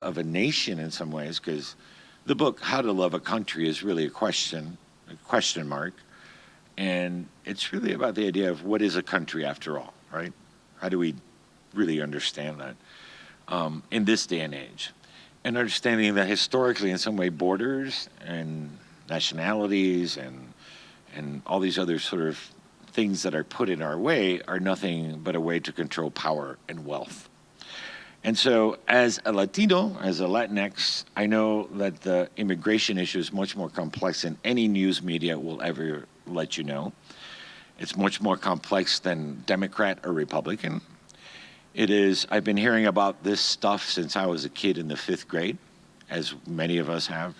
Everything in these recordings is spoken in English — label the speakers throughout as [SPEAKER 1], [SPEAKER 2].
[SPEAKER 1] of a nation in some ways, because the book How to Love a Country is really a question mark, and it's really about the idea of what is a country after all, right? How do we really understand that in this day and age? And understanding that historically, in some way, borders and nationalities and all these other sort of things that are put in our way are nothing but a way to control power and wealth. And so, as a Latino, as a Latinx, I know that the immigration issue is much more complex than any news media will ever let you know. It's much more complex than Democrat or Republican. It is, I've been hearing about this stuff since I was a kid in the 5th grade, as many of us have.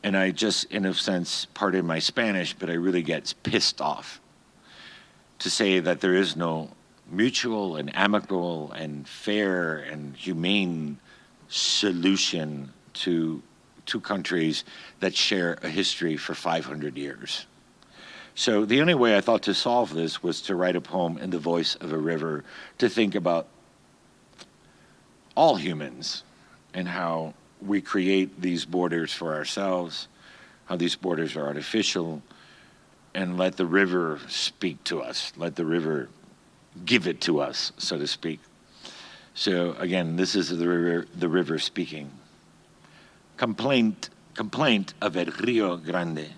[SPEAKER 1] And I just, in a sense, pardon my Spanish, but I really get pissed off to say that there is no mutual and amicable and fair and humane solution to two countries that share a history for 500 years. So the only way I thought to solve this was to write a poem in the voice of a river, to think about all humans and how we create these borders for ourselves, how these borders are artificial, and let the river speak to us, let the river give it to us, so to speak. So again, this is the river speaking. Complaint of el Río Grande.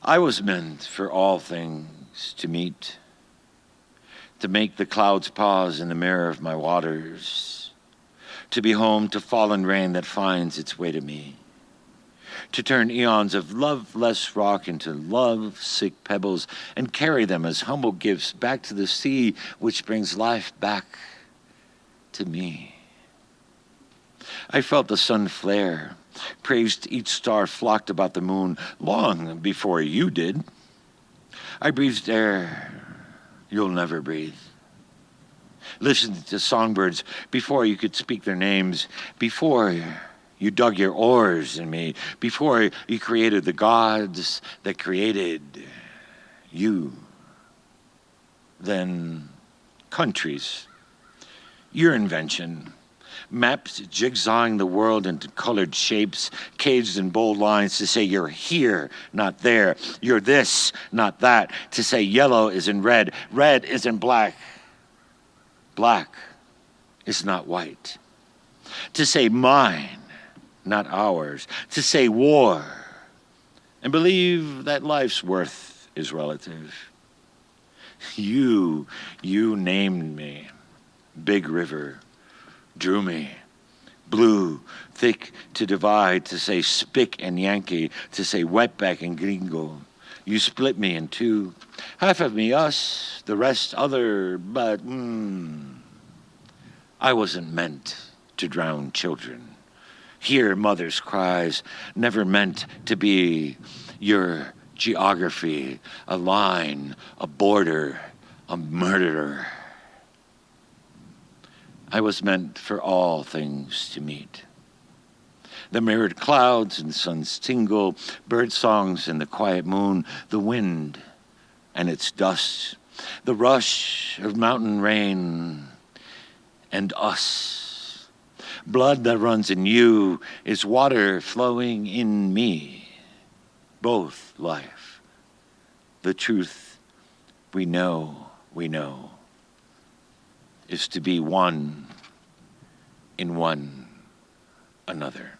[SPEAKER 1] I was meant for all things to meet, to make the clouds pause in the mirror of my waters, to be home to fallen rain that finds its way to me, to turn eons of loveless rock into love-sick pebbles and carry them as humble gifts back to the sea, which brings life back to me. I felt the sun flare, praised each star flocked about the moon long before you did. I breathed air you'll never breathe. Listened to songbirds before you could speak their names, before you dug your oars in me, before you created the gods that created you. Then countries, your invention, maps jigsawing the world into colored shapes, caged in bold lines to say you're here, not there. You're this, not that. To say yellow isn't red, red isn't black, black is not white. To say mine, not ours. To say war, and believe that life's worth is relative. You named me. Big River drew me. Blue, thick to divide, to say spick and Yankee, to say wetback and gringo. You split me in two. Half of me us, the rest other, but I wasn't meant to drown children. Hear mother's cries, never meant to be your geography, a line, a border, a murderer. I was meant for all things to meet. The mirrored clouds and sun's tingle, bird songs and the quiet moon, the wind and its dust, the rush of mountain rain, and us. Blood that runs in you is water flowing in me. Both life. The truth we know, is to be one in one another.